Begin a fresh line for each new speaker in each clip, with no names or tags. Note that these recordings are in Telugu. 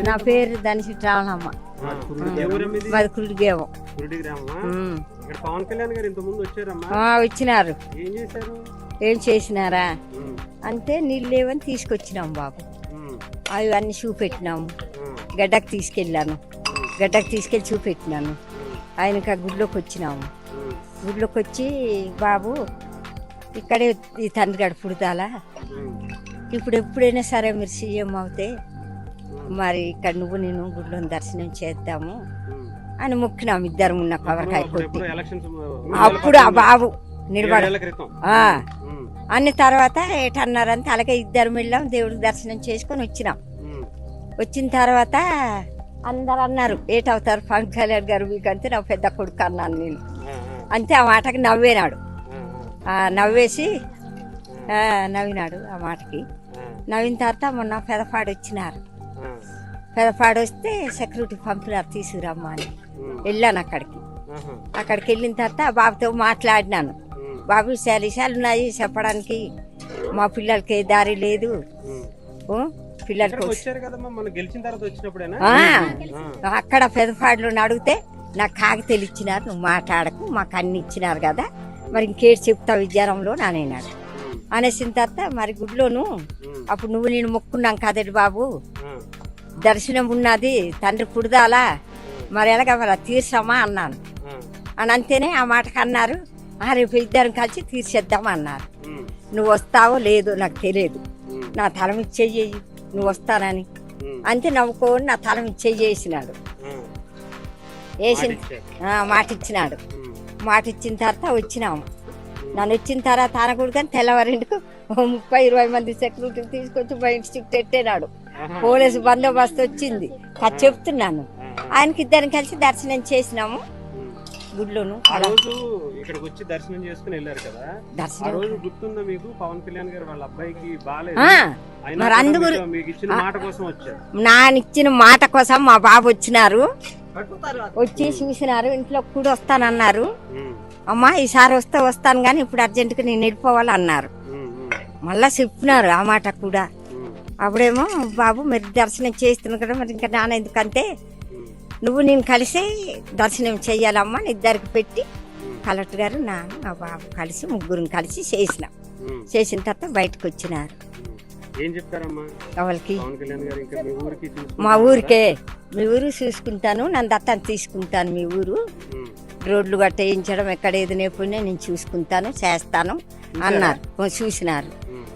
నా పేరు ధనిసి రావణమ్మ. మాది కురుడిగేమో.
ఇక్కడ పవన్ కళ్యాణ్ గారు ఇంత ముందు వచ్చారమ్మా.
వచ్చినారు.
ఏం చేశారు?
ఏం చేసినారా అంటే నీళ్ళు లేవని తీసుకొచ్చినాం బాబు. అవి అన్ని చూపెట్టినాము. గడ్డకు తీసుకెళ్ళాను. గడ్డకు తీసుకెళ్ళి చూపెట్టినాను. ఆయనకి ఆ గుడిలోకి వచ్చినాము. గుడిలోకి వచ్చి బాబు ఇక్కడే ఈ తండ్రి గడ పుడతాలా, ఇప్పుడు ఎప్పుడైనా సరే మీరు సీఎం అవుతే మరి ఇక్కడ నువ్వు నేను గుడిలో దర్శనం చేద్దాము అని మొక్కినాము. ఇద్దరు ఉన్న కొబ్బరికాయ కొట్టి అప్పుడు ఆ బాబు నిలబడ అన్ని తర్వాత ఏటన్నారంటే అలాగే ఇద్దరు వెళ్ళాం. దేవుడికి దర్శనం చేసుకొని వచ్చినాం. వచ్చిన తర్వాత అందరు అన్నారు ఏటవుతారు పవన్ కళ్యాణ్ గారు మీకంటే నా పెద్ద కొడుకు అన్నాను నేను. అంతే ఆ మాటకి నవ్వేనాడు. నవ్వేసి నవ్వినాడు. ఆ మాటకి నవ్విన తర్వాత మొన్న పెదపాడు వచ్చినారు. పెదపాడు వస్తే సెక్యూరిటీ పంపినారు తీసుకురమ్మా అని. వెళ్ళాను అక్కడికి. అక్కడికి వెళ్ళిన తర్వాత బాబుతో మాట్లాడినాను. బాబు విషయాలు ఉన్నాయి చెప్పడానికి, మా పిల్లలకి ఏ దారి లేదు. పిల్లలకి అక్కడ పెదపాడులో అడిగితే నాకు కాగితాలు ఇచ్చినారు, నువ్వు మాట్లాడకు, మాకు అన్ని ఇచ్చినారు కదా, మరి ఇంకేటి చెప్తావు విద్యారంలో నానేనాడు అనేసిన తర్వాత మరి గుడిలోను అప్పుడు నువ్వు నేను మొక్కున్నాం కదటి బాబు, దర్శనం ఉన్నది తండ్రి పుడదాలా, మరి ఎలాగ మరి తీర్చమా అన్నాను. అని అంతేనే ఆ మాటకు అన్నారు రేపు ఇద్దరం కలిసి తీర్చేద్దాం అన్నారు. నువ్వు వస్తావో లేదో నాకు తెలియదు, నా తల మీద చెయ్యి నువ్వు వస్తానని అంతే నవ్వుకోని నా తల మీద చెయ్యి వేసినాడు. వేసిన మాట ఇచ్చినాడు. మాట ఇచ్చిన తర్వాత వచ్చినాము. నన్ను వచ్చిన తర్వాత అనకూడదు కానీ తెల్లవారింటికి 30-20 మంది సెక్యూరిటీ తీసుకొచ్చి బయట చుట్టూ పెట్టేనాడు. పోలీసు బందోబస్తు వచ్చింది. చెప్తున్నాను ఆయనకి ఇద్దరిని కలిసి దర్శనం చేసినాము గుడిలోను.
ఇక్కడికి వచ్చి దర్శనం చేసుకుని వెళ్ళారు కదా, గుర్తుందా మీకు? పవన్ కళ్యాణ్ గారు వాళ్ళ అబ్బాయికి బాలేదు,
మరి అందుకు
ఇచ్చిన మాట కోసం వచ్చారు.
నానిచ్చిన మాట కోసం మా బాబు వచ్చినారు. వచ్చి చూసినారు. ఇంట్లో కూడా వస్తానన్నారు. అమ్మా ఈసారి వస్తాను కానీ ఇప్పుడు అర్జెంటుగా నేను వెళ్ళిపోవాలి అన్నారు. మళ్ళా చెప్పినారు ఆ మాట కూడా. అప్పుడేమో బాబు మరి దర్శనం చేస్తున్నావు కదా, మరి ఇంకా నాన్న ఎందుకంటే నువ్వు నేను కలిసి దర్శనం చెయ్యాలమ్మా ఇద్దరికి పెట్టి కలెక్టర్ గారు నా బాబు కలిసి ముగ్గురిని కలిసి చేసినాం. చేసిన తర్వాత బయటకు వచ్చినారు. వాళ్ళకి మా ఊరికే, మీ ఊరు చూసుకుంటాను, నన్ను దత్తాన్ని తీసుకుంటాను, మీ ఊరు రోడ్లు గట్ట వేయించడం ఎక్కడ ఏది నేర్పునే నేను చూసుకుంటాను చేస్తాను అన్నారు. చూసినారు.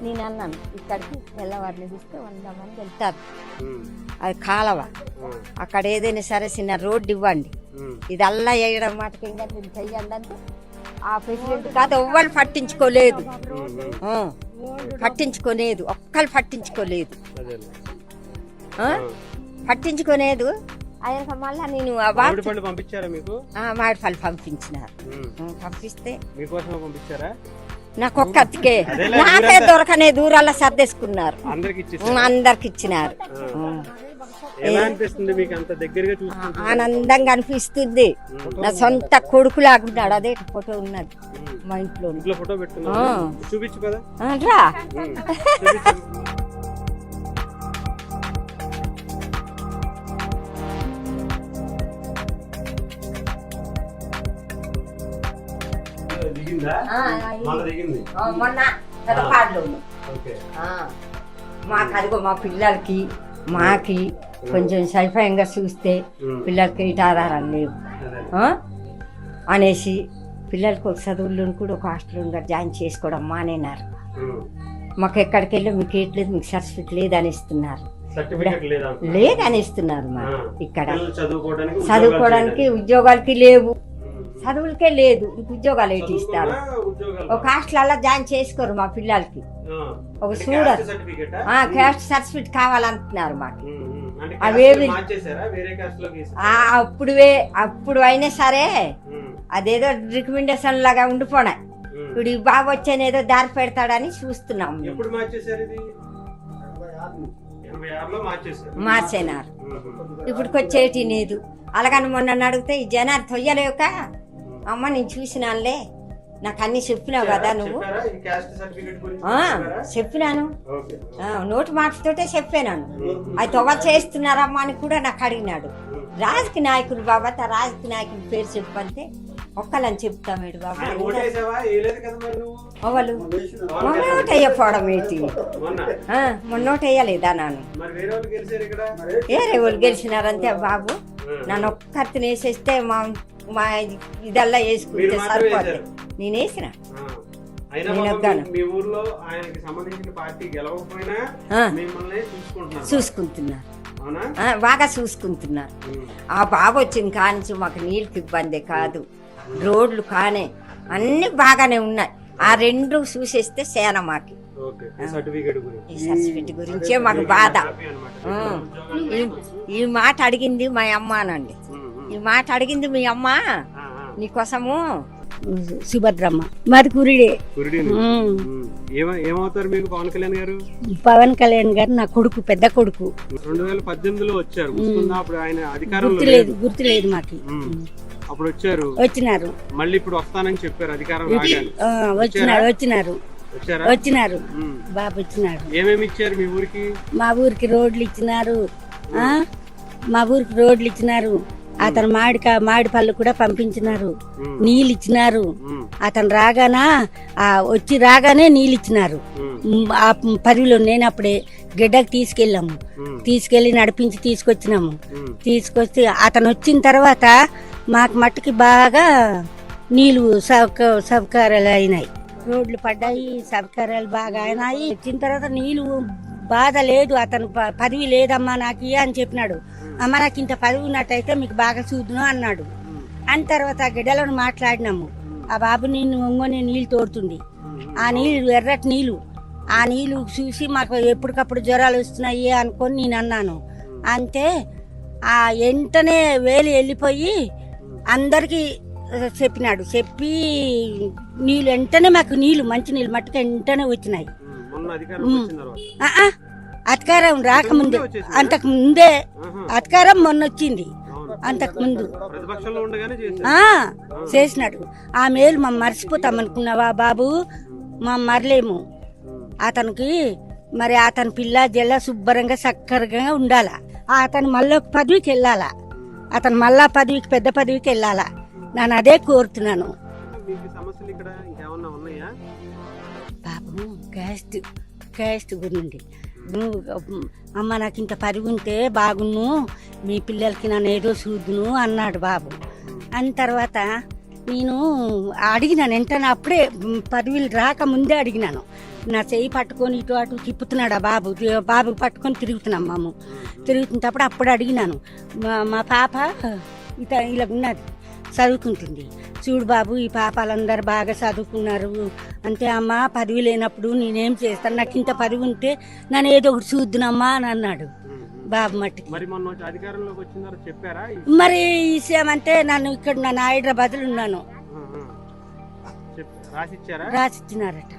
నేను అన్నాను ఇక్కడికి తెల్లవారిని చూస్తే 100 మంది వెళ్తారు, అది కాలవ, అక్కడ ఏదైనా సరే చిన్న రోడ్డు ఇవ్వండి, ఇది అల్లా వేయడం మాటకి ఇంకా నేను చెయ్యండి అంటే ఆ ప్రెసిడెంట్ కాదు ఎవ్వరు పట్టించుకోలేదు. ఒక్కరు పట్టించుకోలేదు. ఆయన మళ్ళా నేను మామిడిపళ్ళు పంపించినారు. పంపిస్తే నాకు ఒక్క అతికే నాకే దొరకనే దూరాల్లో సర్దేసుకున్నారు. అందరికి ఇచ్చినారు. ఆనందంగా అనిపిస్తుంది. నా సొంత కొడుకు లాగున్నాడు. అదే ఫోటో ఉన్నది మా ఇంట్లో. రా మొన్న మాకు అదిగో మా పిల్లలకి మాకి కొంచెం సైఫయంగా చూస్తే పిల్లలకి ఇటు ఆధారాలు లేవు అనేసి పిల్లలకి ఒక చదువుల్లో కూడా ఒక హాస్టల్ జాయిన్ చేసుకోవడం మానేనారు. మాకు ఎక్కడికి వెళ్ళి మీకు ఏట్లేదు, మీకు సర్టిఫికెట్ లేదనిస్తున్నారు. మా ఇక్కడ చదువుకోవడానికి ఉద్యోగాలకి లేవు, చదువులకే లేదు, ఉద్యోగాలు ఏంటి ఇస్తారు. ఒక హాస్టల్ జాయిన్ చేసుకోరు మా పిల్లలకి. ఒక చూడరు, క్యాస్ట్ సర్టిఫికెట్ కావాలంటున్నారు మాకు. అవేవి అప్పుడు అయినా సరే అదేదో రికమెండేషన్ లాగా ఉండిపోనాయి. ఇప్పుడు ఈ బాబు వచ్చేనేదో దారి పెడతాడని చూస్తున్నాం. మార్చేనారు. ఇప్పటికి వచ్చేటి లేదు. అలాగని మొన్న అడిగితే ఈ జనాలు తొయ్యలేక అమ్మ నేను చూసినానులే నాకు అన్ని చెప్పినావు కదా నువ్వు.
చెప్పారా ఈ క్యాస్ట్ సర్టిఫికెట్ గురించి
ఆ,
చెప్పారా?
చెప్పినాను.
ఓకే.
నోటి మాటతోటే చెప్పాను. అది తొగ చేస్తున్నారమ్మా అని కూడా నాకు అడిగినాడు. రాజకీయ నాయకులు బాబా, రాజకీయ నాయకుల పేరు చెప్పంటే ఒక్కలని చెప్తామేడు బాబా.
ఆయన ఓటేసావా? వేయలేదు కదా మరి నువ్వు.
వాళ్ళు మొన్న ఓటు వేయకపోవడం ఏంటి?
మొన్న
మొన్న ఓటు వేయలేదా నాను?
మరి వేరే వాళ్ళు గెలిచారు ఇక్కడ.
వేరే వాళ్ళు గెలిచినారంతే బాబు. నన్ను ఒక్కరిని వేసేస్తే మా ఇదల్లా వేసుకుంటే సరిపోతుంది. నేను వేసిన.
అయినా పాపం మీ ఊర్లో ఆయనకి సంబంధించిన పార్టీ గెలవకపోయినా మిమ్మల్ని
చూసుకుంటున్నారు.
అవునా?
బాగా చూసుకుంటున్నారు. ఆ బాబు వచ్చింది కానించి మాకు నీళ్ళకి ఇబ్బంది కాదు, రోడ్లు కానే అన్ని బాగానే ఉన్నాయి. ఆ రెండు చూసేస్తే సేన మాకి. ఈ సర్టిఫికెట్ గురించే మాకు బాధ. ఈ మాట అడిగింది మా అమ్మానండి. ఈ మాట అడిగింది మీ అమ్మ నీకోసము. సుభద్రమ్మ మరి కురిడే.
ఏమవుతారు మీకు పవన్ కళ్యాణ్ గారు?
పవన్ కళ్యాణ్ గారు నా కొడుకు, పెద్ద కొడుకు.
2018లో వచ్చారు. అప్పుడు ఆయన అధికారంలో
గుర్తులేదు మాకు.
అప్పుడు
వచ్చినారు.
మళ్ళీ ఇప్పుడు వస్తానని చెప్పారు అధికారం
వచ్చినారు బాబు వచ్చినారు.
ఏమేమి ఇచ్చారు మీ ఊరికి?
మా ఊరికి రోడ్లు ఇచ్చినారు. అతను మాడి పళ్ళు కూడా పంపించినారు. నీళ్ళు ఇచ్చినారు. అతను రాగానే నీళ్ళు ఇచ్చినారు. ఆ పరివిలో నేనప్పుడే గడ్డకు తీసుకెళ్లి నడిపించి తీసుకొచ్చినాము. తీసుకొచ్చి అతను వచ్చిన తర్వాత మాకు మట్టుకి బాగా నీళ్ళు సౌకర్యాలు అయినాయి. రోడ్లు పడ్డాయి, సౌకర్యాలు బాగా అయినాయి. వచ్చిన తర్వాత నీళ్ళు బాధ లేదు. అతను పదవి లేదమ్మా నాకు అని చెప్పినాడు. అమ్మ నాకు ఇంత పదవి ఉన్నట్టయితే మీకు బాగా చూద్దును అన్నాడు. అని తర్వాత గిడ్డలను మాట్లాడినాము. ఆ బాబు నేను ఒంగొని నీళ్ళు తోడుతుంది. ఆ నీళ్ళు ఎర్రటి నీళ్ళు. ఆ నీళ్ళు చూసి మాకు ఎప్పటికప్పుడు జ్వరాలు వస్తున్నాయి అనుకొని నేను అన్నాను. అంతే ఆ వెంటనే వేలు వెళ్ళిపోయి అందరికి చెప్పినాడు. చెప్పి నీళ్ళు వెంటనే మాకు మంచి నీళ్ళు మట్టుకు వెంటనే వచ్చినాయి. అధికారం రాకముందే, అంతకు ముందే అధికారం మొన్న వచ్చింది. అంతకు ముందు చేసినాడు. ఆ మేలు మేము మర్చిపోతాం అనుకున్నావా బాబు? మరలేము. అతనికి మరి అతని పిల్ల జల్ల శుభ్రంగా చక్కరగా ఉండాలా. అతను మళ్ళీ పదవికి వెళ్ళాలా. అతను మళ్ళా పెద్ద పదవికి వెళ్ళాలా. నేను అదే కోరుతున్నాను బాబు. క్యాస్ట్ గురించి అమ్మ నాకు ఇంత పరిగి ఉంటే బాగున్ను, మీ పిల్లలకి నన్ను ఏదో చూద్దును అన్నాడు బాబు. అని తర్వాత నేను అడిగినాను వెంటనే, అప్పుడే పదవిలు రాకముందే అడిగినాను. నా చెయ్యి పట్టుకొని ఇటు అటు తిప్పుతున్నాడు ఆ బాబు పట్టుకొని తిరుగుతున్నాం మేము. తిరుగుతున్నప్పుడు అప్పుడు అడిగినాను. మా పాప ఇలా ఉన్నది, చదువుకుంటుంది. చూడు బాబు, ఈ పాపాలందరూ బాగా చదువుకున్నారు. అంతే అమ్మ, పదవి లేనప్పుడు నేనేం చేస్తాను, నాకు ఇంత పదవి ఉంటే నన్ను ఏదో ఒకటి చూద్దునమ్మా అని అన్నాడు బాబు మట్టికి. మరి ఈ విషయం అంటే నన్ను ఇక్కడ నన్ను హైదరాబాద్లో ఉన్నాను. రాసిచ్చినారట.